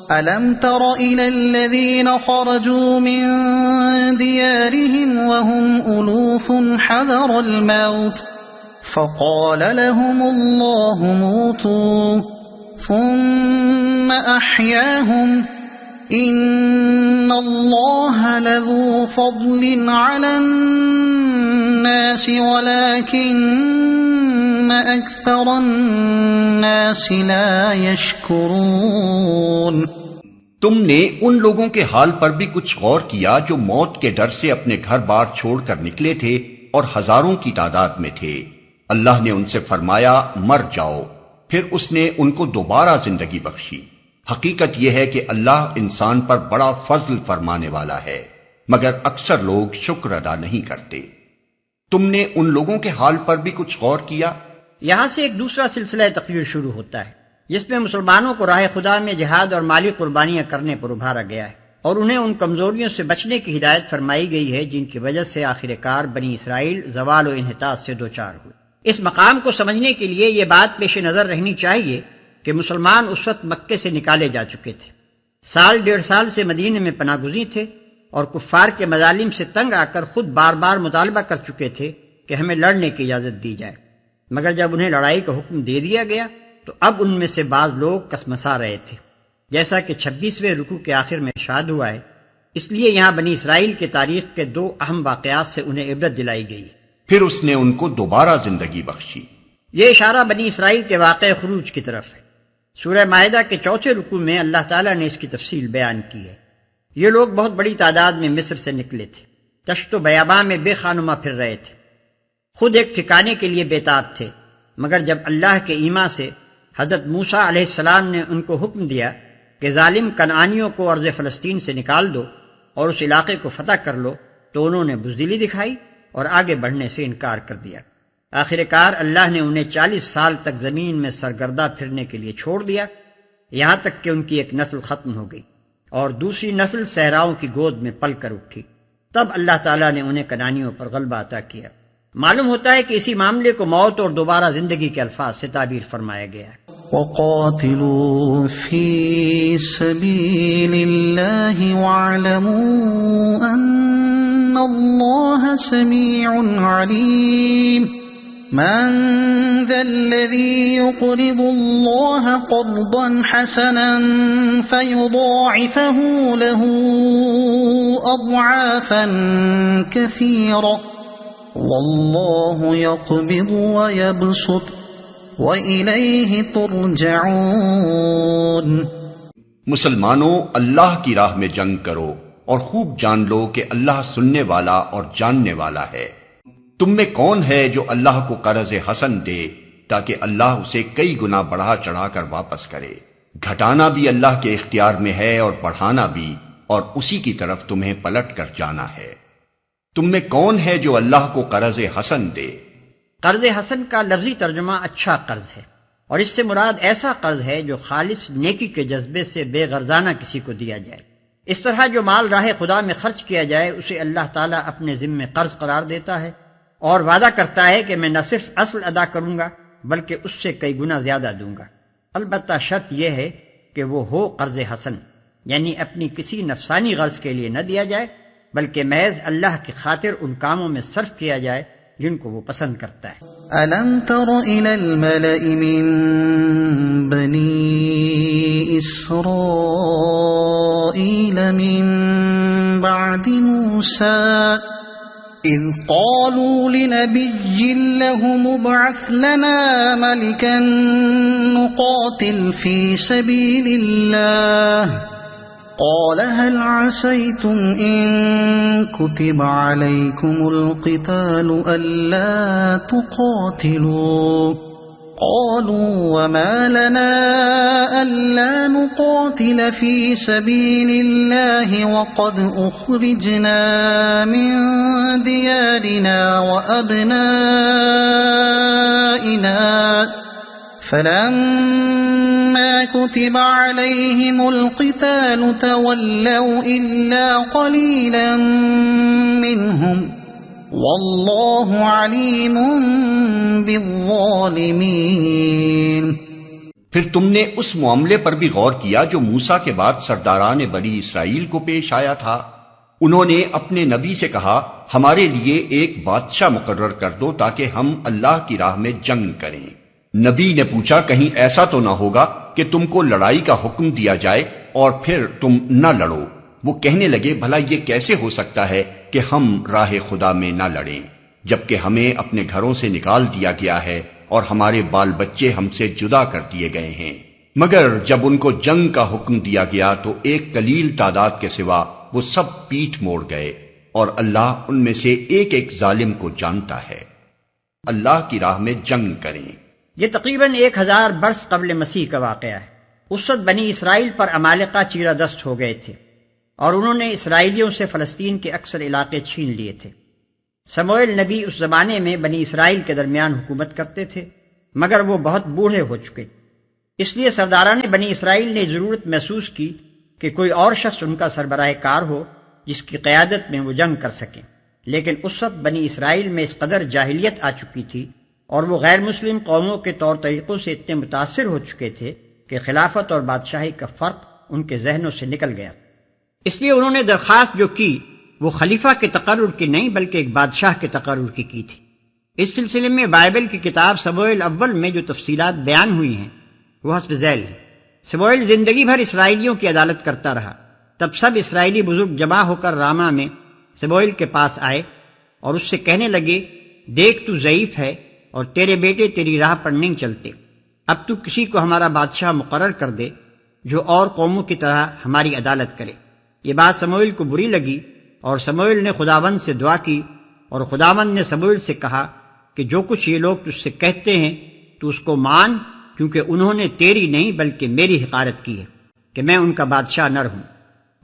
ألم تر إلى الذين خرجوا من ديارهم وهم ألوف حذر الموت فقال لهم الله موتوا ثم أحياهم إن الله لذو فضل على الناس ولكن أكثر الناس لا يشكرون۔ تم نے ان لوگوں کے حال پر بھی کچھ غور کیا جو موت کے ڈر سے اپنے گھر بار چھوڑ کر نکلے تھے اور ہزاروں کی تعداد میں تھے؟ اللہ نے ان سے فرمایا مر جاؤ، پھر اس نے ان کو دوبارہ زندگی بخشی۔ حقیقت یہ ہے کہ اللہ انسان پر بڑا فضل فرمانے والا ہے، مگر اکثر لوگ شکر ادا نہیں کرتے۔ تم نے ان لوگوں کے حال پر بھی کچھ غور کیا؟ یہاں سے ایک دوسرا سلسلہ تقریر شروع ہوتا ہے جس میں مسلمانوں کو راہ خدا میں جہاد اور مالی قربانیاں کرنے پر ابھارا گیا ہے، اور انہیں ان کمزوریوں سے بچنے کی ہدایت فرمائی گئی ہے جن کی وجہ سے آخر کار بنی اسرائیل زوال و انحطاط سے دوچار ہوئے۔ اس مقام کو سمجھنے کے لیے یہ بات پیش نظر رہنی چاہیے کہ مسلمان اس وقت مکے سے نکالے جا چکے تھے، سال ڈیڑھ سال سے مدینے میں پناہ گزین تھے، اور کفار کے مظالم سے تنگ آ کر خود بار بار مطالبہ کر چکے تھے کہ ہمیں لڑنے کی اجازت دی جائے، مگر جب انہیں لڑائی کا حکم دے دیا گیا تو اب ان میں سے بعض لوگ کسمسا رہے تھے، جیسا کہ 26ویں رکوع کے آخر میں ارشاد ہوا ہے۔ اس لیے یہاں بنی اسرائیل کی تاریخ کے 2 اہم واقعات سے انہیں عبرت دلائی گئی۔ پھر اس نے ان کو دوبارہ زندگی بخشی۔ یہ اشارہ بنی اسرائیل کے واقع خروج کی طرف ہے۔ سورہ مائدہ کے 4 رکوع میں اللہ تعالیٰ نے اس کی تفصیل بیان کی ہے۔ یہ لوگ بہت بڑی تعداد میں مصر سے نکلے تھے، دشت و بیاباں میں بے خانما پھر رہے تھے، خود ایک ٹھکانے کے لیے بےتاب تھے، مگر جب اللہ کے ایما سے حضرت موسیٰ علیہ السلام نے ان کو حکم دیا کہ ظالم کنعانیوں کو ارض فلسطین سے نکال دو اور اس علاقے کو فتح کر لو، تو انہوں نے بزدلی دکھائی اور آگے بڑھنے سے انکار کر دیا۔ آخر کار اللہ نے انہیں 40 سال تک زمین میں سرگردہ پھرنے کے لیے چھوڑ دیا، یہاں تک کہ ان کی ایک نسل ختم ہو گئی اور دوسری نسل صحراؤں کی گود میں پل کر اٹھی۔ تب اللہ تعالیٰ نے انہیں کنعانیوں پر غلبہ عطا کیا۔ معلوم ہوتا ہے کہ اسی معاملے کو موت اور دوبارہ زندگی کے الفاظ سے تعبیر فرمایا گیا ہے۔ وَقَاتِلُوا فِي سَبِيلِ اللَّهِ وَاعْلَمُوا أَنَّ اللَّهَ سَمِيعٌ عَلِيمٌ مَنْ ذَا الَّذِي يُقْرِضُ اللَّهَ قَرْضًا حَسَنًا فَيُضَاعِفَهُ لَهُ أَضْعَافًا كَثِيرَةً وَاللَّهُ يَقْبِضُ وَيَبْسُطُ وَإِلَيْهِ تُرْجَعُونَ۔ مسلمانوں، اللہ کی راہ میں جنگ کرو اور خوب جان لو کہ اللہ سننے والا اور جاننے والا ہے۔ تم میں کون ہے جو اللہ کو قرض حسن دے تاکہ اللہ اسے کئی گنا بڑھا چڑھا کر واپس کرے؟ گھٹانا بھی اللہ کے اختیار میں ہے اور بڑھانا بھی، اور اسی کی طرف تمہیں پلٹ کر جانا ہے۔ تم میں کون ہے جو اللہ کو قرض حسن دے؟ قرض حسن کا لفظی ترجمہ اچھا قرض ہے، اور اس سے مراد ایسا قرض ہے جو خالص نیکی کے جذبے سے بے غرضانہ کسی کو دیا جائے۔ اس طرح جو مال راہ خدا میں خرچ کیا جائے اسے اللہ تعالیٰ اپنے ذمے قرض قرار دیتا ہے اور وعدہ کرتا ہے کہ میں نہ صرف اصل ادا کروں گا بلکہ اس سے کئی گنا زیادہ دوں گا، البتہ شرط یہ ہے کہ وہ ہو قرض حسن، یعنی اپنی کسی نفسانی غرض کے لیے نہ دیا جائے بلکہ محض اللہ کی خاطر ان کاموں میں صرف کیا جائے جن کو وہ پسند کرتا ہے۔ أَلَمْ تَرَ إِلَى الْمَلَإِ مِنْ بَنِي إِسْرَائِيلَ مِنْ بَعْدِ مُوسَى إِذْ قَالُوا لِنَبِيٍّ لَهُمُ ابْعَثْ لَنَا مَلِكًا نُقَاتِلْ فِي سَبِيلِ اللَّهِ قال هل عسيتم إن كتب عليكم القتال ألا تقاتلوا قالوا وما لنا ألا نقاتل في سبيل الله وقد أخرجنا من ديارنا وأبنائنا فلما كتب عليهم القتال تولوا إلا قليلا منهم والله عليم بالظالمين۔ پھر تم نے اس معاملے پر بھی غور کیا جو موسیٰ کے بعد سرداران بنی اسرائیل کو پیش آیا تھا؟ انہوں نے اپنے نبی سے کہا ہمارے لیے ایک بادشاہ مقرر کر دو تاکہ ہم اللہ کی راہ میں جنگ کریں۔ نبی نے پوچھا کہیں ایسا تو نہ ہوگا کہ تم کو لڑائی کا حکم دیا جائے اور پھر تم نہ لڑو؟ وہ کہنے لگے بھلا یہ کیسے ہو سکتا ہے کہ ہم راہ خدا میں نہ لڑیں جبکہ ہمیں اپنے گھروں سے نکال دیا گیا ہے اور ہمارے بال بچے ہم سے جدا کر دیے گئے ہیں۔ مگر جب ان کو جنگ کا حکم دیا گیا تو ایک قلیل تعداد کے سوا وہ سب پیٹھ موڑ گئے، اور اللہ ان میں سے ایک ایک ظالم کو جانتا ہے۔ اللہ کی راہ میں جنگ کریں۔ یہ تقریباً 1000 برس قبل مسیح کا واقعہ ہے۔ اس وقت بنی اسرائیل پر عمالقہ چیرہ دست ہو گئے تھے اور انہوں نے اسرائیلیوں سے فلسطین کے اکثر علاقے چھین لیے تھے۔ سموئیل نبی اس زمانے میں بنی اسرائیل کے درمیان حکومت کرتے تھے، مگر وہ بہت بوڑھے ہو چکے، اس لیے سرداران بنی اسرائیل نے ضرورت محسوس کی کہ کوئی اور شخص ان کا سربراہ کار ہو جس کی قیادت میں وہ جنگ کر سکیں۔ لیکن اس وقت بنی اسرائیل میں اس قدر جاہلیت آ چکی تھی اور وہ غیر مسلم قوموں کے طور طریقوں سے اتنے متاثر ہو چکے تھے کہ خلافت اور بادشاہی کا فرق ان کے ذہنوں سے نکل گیا۔ اس لیے انہوں نے درخواست جو کی وہ خلیفہ کے تقرر کی نہیں بلکہ ایک بادشاہ کے تقرر کی تھی۔ اس سلسلے میں بائبل کی کتاب سموئیل اول میں جو تفصیلات بیان ہوئی ہیں وہ حسب ذیل ہیں۔ سموئیل زندگی بھر اسرائیلیوں کی عدالت کرتا رہا۔ تب سب اسرائیلی بزرگ جمع ہو کر راما میں سموئیل کے پاس آئے اور اس سے کہنے لگے دیکھ تو ضعیف ہے اور تیرے بیٹے تیری راہ پر نہیں چلتے، اب تو کسی کو ہمارا بادشاہ مقرر کر دے جو اور قوموں کی طرح ہماری عدالت کرے۔ یہ بات سموئیل کو بری لگی اور سموئیل نے خداوند سے دعا کی، اور خداوند نے سموئیل سے کہا کہ جو کچھ یہ لوگ تجھ سے کہتے ہیں تو اس کو مان، کیونکہ انہوں نے تیری نہیں بلکہ میری حقارت کی ہے کہ میں ان کا بادشاہ نہ رہوں۔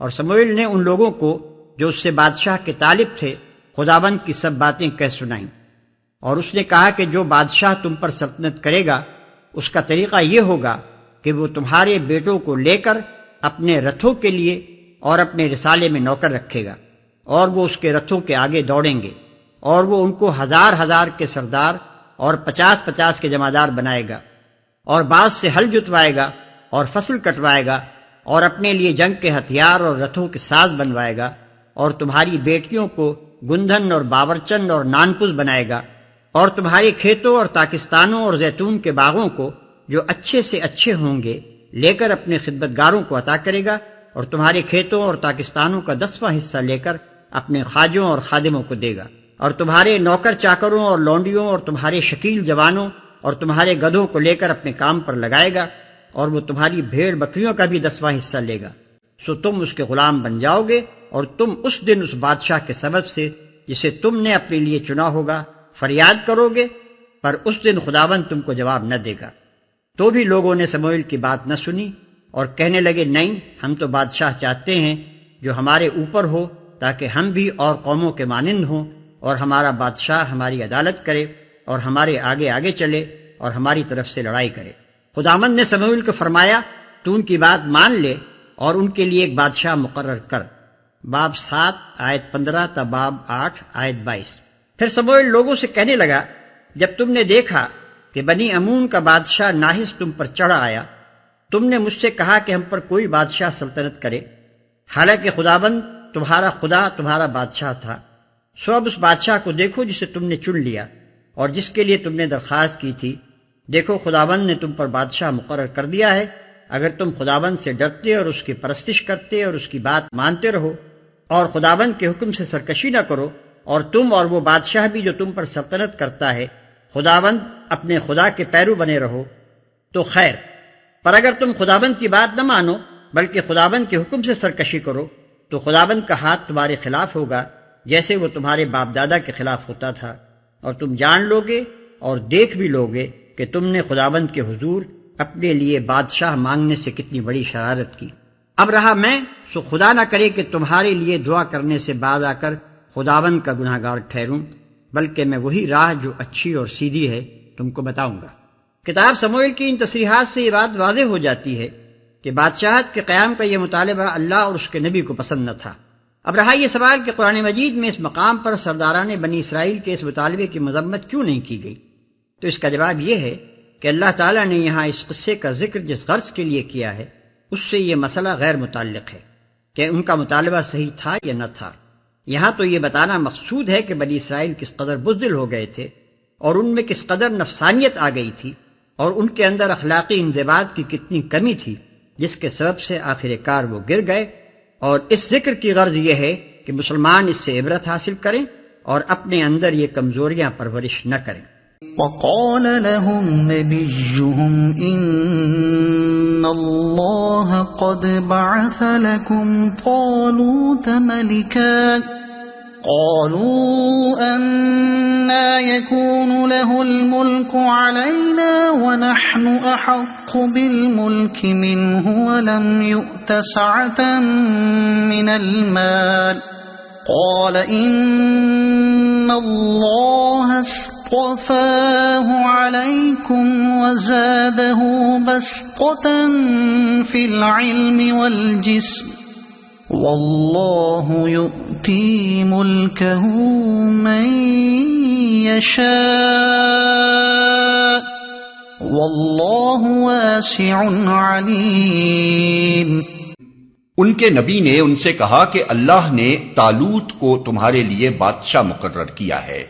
اور سموئیل نے ان لوگوں کو جو اس سے بادشاہ کے طالب تھے خداوند کی سب باتیں کہہ سنائیں، اور اس نے کہا کہ جو بادشاہ تم پر سلطنت کرے گا اس کا طریقہ یہ ہوگا کہ وہ تمہارے بیٹوں کو لے کر اپنے رتھوں کے لیے اور اپنے رسالے میں نوکر رکھے گا، اور وہ اس کے رتھوں کے آگے دوڑیں گے، اور وہ ان کو 1000 کے سردار اور 50 کے جمعدار بنائے گا، اور بعض سے ہل جتوائے گا اور فصل کٹوائے گا، اور اپنے لیے جنگ کے ہتھیار اور رتھوں کے ساز بنوائے گا، اور تمہاری بیٹیوں کو گندھن اور باورچن اور نانپس بنائے گا، اور تمہارے کھیتوں اور تاکستانوں اور زیتون کے باغوں کو جو اچھے سے اچھے ہوں گے لے کر اپنے خدمتگاروں کو عطا کرے گا، اور تمہارے کھیتوں اور تاکستانوں کا 10واں حصہ لے کر اپنے خواجوں اور خادموں کو دے گا، اور تمہارے نوکر چاکروں اور لونڈیوں اور تمہارے شکیل جوانوں اور تمہارے گدھوں کو لے کر اپنے کام پر لگائے گا، اور وہ تمہاری بھیڑ بکریوں کا بھی 10واں حصہ لے گا۔ سو تم اس کے غلام بن جاؤ گے، اور تم اس دن اس بادشاہ کے سبب سے جسے تم نے اپنے لیے چنا ہوگا فریاد کرو گے، پر اس دن خداوند تم کو جواب نہ دے گا۔ تو بھی لوگوں نے سموئیل کی بات نہ سنی اور کہنے لگے نہیں، ہم تو بادشاہ چاہتے ہیں جو ہمارے اوپر ہو تاکہ ہم بھی اور قوموں کے مانند ہوں، اور ہمارا بادشاہ ہماری عدالت کرے اور ہمارے آگے آگے چلے اور ہماری طرف سے لڑائی کرے۔ خداوند نے سموئیل کو فرمایا تو ان کی بات مان لے اور ان کے لیے ایک بادشاہ مقرر کر۔ باب 7 آیت 15 تا باب 8 آیت 22۔ پھر سموئیل لوگوں سے کہنے لگا جب تم نے دیکھا کہ بنی امون کا بادشاہ ناحس تم پر چڑھ آیا، تم نے مجھ سے کہا کہ ہم پر کوئی بادشاہ سلطنت کرے، حالانکہ خداوند تمہارا خدا تمہارا بادشاہ تھا۔ سو اب اس بادشاہ کو دیکھو جسے تم نے چن لیا اور جس کے لیے تم نے درخواست کی تھی، دیکھو خداوند نے تم پر بادشاہ مقرر کر دیا ہے۔ اگر تم خداوند سے ڈرتے اور اس کی پرستش کرتے اور اس کی بات مانتے رہو اور خداوند کے حکم سے سرکشی نہ کرو، اور تم اور وہ بادشاہ بھی جو تم پر سلطنت کرتا ہے خداوند اپنے خدا کے پیرو بنے رہو تو خیر، پر اگر تم خداوند کی بات نہ مانو بلکہ خداوند کے حکم سے سرکشی کرو تو خداوند کا ہاتھ تمہارے خلاف ہوگا جیسے وہ تمہارے باپ دادا کے خلاف ہوتا تھا، اور تم جان لوگے اور دیکھ بھی لوگے کہ تم نے خداوند کے حضور اپنے لیے بادشاہ مانگنے سے کتنی بڑی شرارت کی۔ اب رہا میں، سو خدا نہ کرے کہ تمہارے لیے دعا کرنے سے بعد آ کر خداوند کا گناہ گار ٹھہروں، بلکہ میں وہی راہ جو اچھی اور سیدھی ہے تم کو بتاؤں گا۔ کتاب سموئیل کی ان تصریحات سے یہ بات واضح ہو جاتی ہے کہ بادشاہت کے قیام کا یہ مطالبہ اللہ اور اس کے نبی کو پسند نہ تھا۔ اب رہا یہ سوال کہ قرآن مجید میں اس مقام پر سرداران بنی اسرائیل کے اس مطالبے کی مذمت کیوں نہیں کی گئی، تو اس کا جواب یہ ہے کہ اللہ تعالیٰ نے یہاں اس قصے کا ذکر جس غرض کے لیے کیا ہے اس سے یہ مسئلہ غیر متعلق ہے کہ ان کا مطالبہ صحیح تھا یا نہ تھا۔ یہاں تو یہ بتانا مقصود ہے کہ بنی اسرائیل کس قدر بزدل ہو گئے تھے اور ان میں کس قدر نفسانیت آ گئی تھی اور ان کے اندر اخلاقی انضباط کی کتنی کمی تھی، جس کے سبب سے آخر کار وہ گر گئے۔ اور اس ذکر کی غرض یہ ہے کہ مسلمان اس سے عبرت حاصل کریں اور اپنے اندر یہ کمزوریاں پرورش نہ کریں۔ وقال لهم نبيهم إن الله قد بعث لكم طالوت ملكا قالوا أنا يكون له الملك علينا ونحن أحق بالملك منه ولم يؤت سعة من المال قال إن الله اصطفاه عليكم وزاده بسطة في العلم والجسم والله يؤتي ملكه من يشاء والله واسع عليم۔ ان کے نبی نے ان سے کہا کہ اللہ نے طالوت کو تمہارے لیے بادشاہ مقرر کیا ہے۔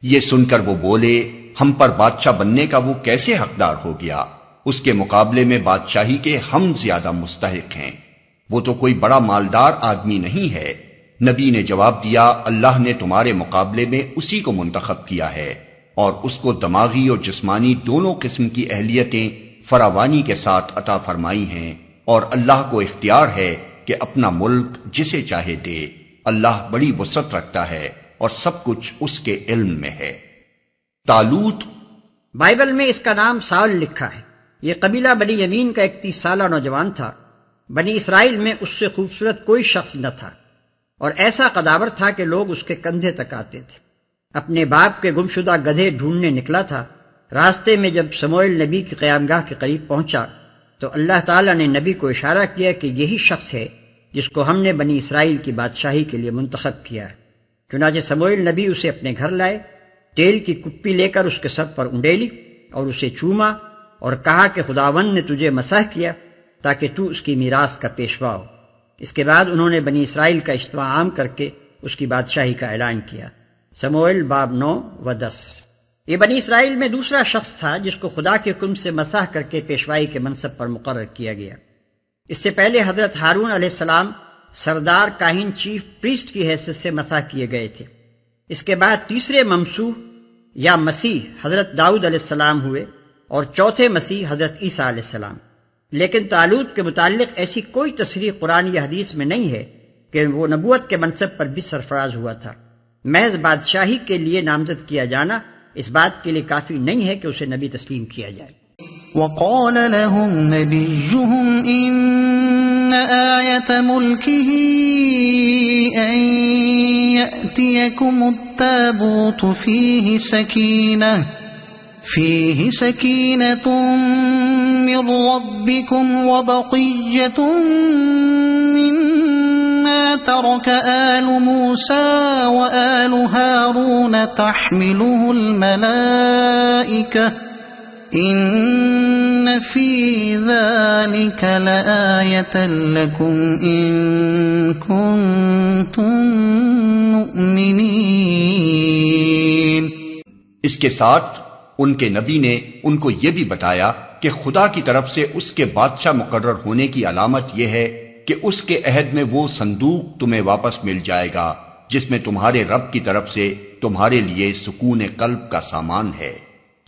یہ سن کر وہ بولے، ہم پر بادشاہ بننے کا وہ کیسے حقدار ہو گیا؟ اس کے مقابلے میں بادشاہی کے ہم زیادہ مستحق ہیں، وہ تو کوئی بڑا مالدار آدمی نہیں ہے۔ نبی نے جواب دیا، اللہ نے تمہارے مقابلے میں اسی کو منتخب کیا ہے اور اس کو دماغی اور جسمانی دونوں قسم کی اہلیتیں فراوانی کے ساتھ عطا فرمائی ہیں، اور اللہ کو اختیار ہے کہ اپنا ملک جسے چاہے دے۔ اللہ بڑی وسعت رکھتا ہے اور سب کچھ اس کے علم میں ہے۔ طالوت بائبل میں اس کا نام ساؤل لکھا ہے۔ یہ قبیلہ بنی یمین کا ایک 30 سالہ نوجوان تھا۔ بنی اسرائیل میں اس سے خوبصورت کوئی شخص نہ تھا اور ایسا قداور تھا کہ لوگ اس کے کندھے تک آتے تھے۔ اپنے باپ کے گمشدہ گدھے ڈھونڈنے نکلا تھا۔ راستے میں جب سموئیل نبی کی قیامگاہ کے قریب پہنچا تو اللہ تعالیٰ نے نبی کو اشارہ کیا کہ یہی شخص ہے جس کو ہم نے بنی اسرائیل کی بادشاہی کے لیے منتخب کیا ہے۔ چنانچہ سموئیل نبی اسے اپنے گھر لائے، تیل کی کپی لے کر اس کے سر پر انڈیلی اور اسے چوما اور کہا کہ خداوند نے تجھے مسح کیا تاکہ تو اس کی میراث کا پیشوا ہو۔ اس کے بعد انہوں نے بنی اسرائیل کا اجتماع عام کر کے اس کی بادشاہی کا اعلان کیا۔ سموئیل باب 9 و 10۔ یہ بنی اسرائیل میں دوسرا شخص تھا جس کو خدا کے حکم سے مسح کر کے پیشوائی کے منصب پر مقرر کیا گیا۔ اس سے پہلے حضرت ہارون علیہ السلام سردار کاہن چیف پریسٹ کی حیثیت سے مسح کیے گئے تھے۔ اس کے بعد تیسرے ممسوح یا مسیح حضرت داؤد علیہ السلام ہوئے اور چوتھے مسیح حضرت عیسیٰ علیہ السلام۔ لیکن طالوت کے متعلق ایسی کوئی تصریح قرآن یا حدیث میں نہیں ہے کہ وہ نبوت کے منصب پر بھی سرفراز ہوا تھا۔ محض بادشاہی کے لیے نامزد کیا جانا اس بات کے لیے کافی نہیں ہے کہ اسے نبی تسلیم کیا جائے۔ وقال لهم نبيهم إن آية ملكه أن يأتيكم التابوت فيه سكينة من ربكم وبقية مما ترك آل موسى وآل هارون تحمله الملائكة إن في ذلك لآية لكم إن كنتم مؤمنين۔ اس کے ساتھ ان کے نبی نے ان کو یہ بھی بتایا کہ خدا کی طرف سے اس کے بادشاہ مقرر ہونے کی علامت یہ ہے کہ اس کے عہد میں وہ صندوق تمہیں واپس مل جائے گا جس میں تمہارے رب کی طرف سے تمہارے لیے سکون قلب کا سامان ہے،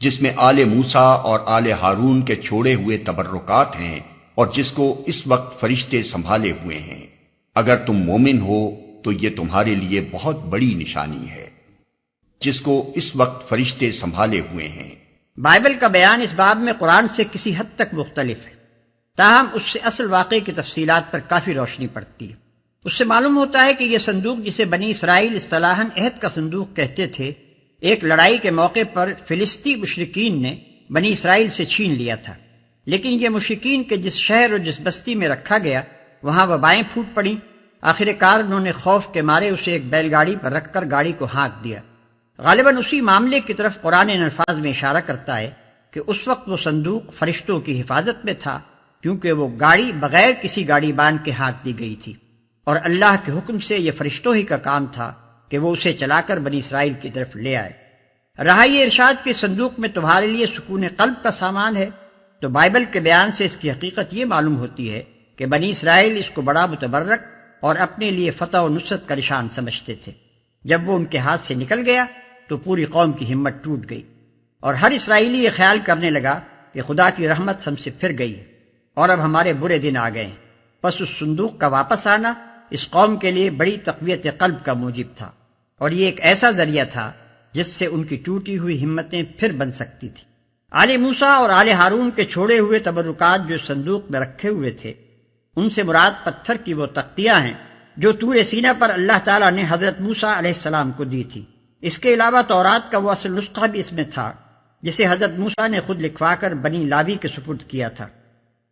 جس میں آل موسیٰ اور آل ہارون کے چھوڑے ہوئے تبرکات ہیں اور جس کو اس وقت فرشتے سنبھالے ہوئے ہیں۔ اگر تم مومن ہو تو یہ تمہارے لیے بہت بڑی نشانی ہے، جس کو اس وقت فرشتے سنبھالے ہوئے ہیں۔ بائبل کا بیان اس باب میں قرآن سے کسی حد تک مختلف ہے، تاہم اس سے اصل واقعے کی تفصیلات پر کافی روشنی پڑتی ہے۔ اس سے معلوم ہوتا ہے کہ یہ صندوق جسے بنی اسرائیل اصطلاحاً عہد کا صندوق کہتے تھے، ایک لڑائی کے موقع پر فلسطی مشرکین نے بنی اسرائیل سے چھین لیا تھا، لیکن یہ مشرکین کے جس شہر اور جس بستی میں رکھا گیا وہاں وبائیں پھوٹ پڑیں۔ آخر کار انہوں نے خوف کے مارے اسے ایک بیل گاڑی پر رکھ کر گاڑی کو ہانک دیا۔ غالباً اسی معاملے کی طرف قرآن ان الفاظ میں اشارہ کرتا ہے کہ اس وقت وہ صندوق فرشتوں کی حفاظت میں تھا، کیونکہ وہ گاڑی بغیر کسی گاڑی بان کے ہاتھ دی گئی تھی، اور اللہ کے حکم سے یہ فرشتوں ہی کا کام تھا کہ وہ اسے چلا کر بنی اسرائیل کی طرف لے آئے۔ رہا یہ ارشاد کہ صندوق میں تمہارے لیے سکون قلب کا سامان ہے، تو بائبل کے بیان سے اس کی حقیقت یہ معلوم ہوتی ہے کہ بنی اسرائیل اس کو بڑا متبرک اور اپنے لیے فتح و نصرت کا نشان سمجھتے تھے۔ جب وہ ان کے ہاتھ سے نکل گیا تو پوری قوم کی ہمت ٹوٹ گئی، اور ہر اسرائیلی یہ خیال کرنے لگا کہ خدا کی رحمت ہم سے پھر گئی ہے اور اب ہمارے برے دن آ گئے ہیں۔ پس اس صندوق کا واپس آنا اس قوم کے لیے بڑی تقویت قلب کا موجب تھا، اور یہ ایک ایسا ذریعہ تھا جس سے ان کی ٹوٹی ہوئی ہمتیں پھر بن سکتی تھی۔ آل موسیٰ اور آل ہارون کے چھوڑے ہوئے تبرکات جو صندوق میں رکھے ہوئے تھے، ان سے مراد پتھر کی وہ تختیاں ہیں جو طور سینا پر اللہ تعالیٰ نے حضرت موسیٰ علیہ السلام کو دی تھی۔ اس کے علاوہ تورات کا وہ اصل نسخہ بھی اس میں تھا جسے حضرت موسیٰ نے خود لکھوا کر بنی لاوی کے سپرد کیا تھا۔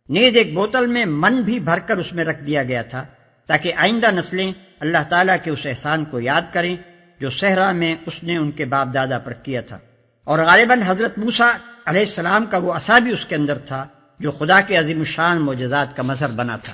نیز ایک بوتل میں من بھی بھر کر اس میں رکھ دیا گیا تھا تاکہ آئندہ نسلیں اللہ تعالیٰ کے اس احسان کو یاد کریں جو صحرا میں اس نے ان کے باپ دادا پر کیا تھا، اور غالباً حضرت موسیٰ علیہ السلام کا وہ عصا بھی اس کے اندر تھا جو خدا کے عظیم الشان معجزات کا مظہر بنا تھا۔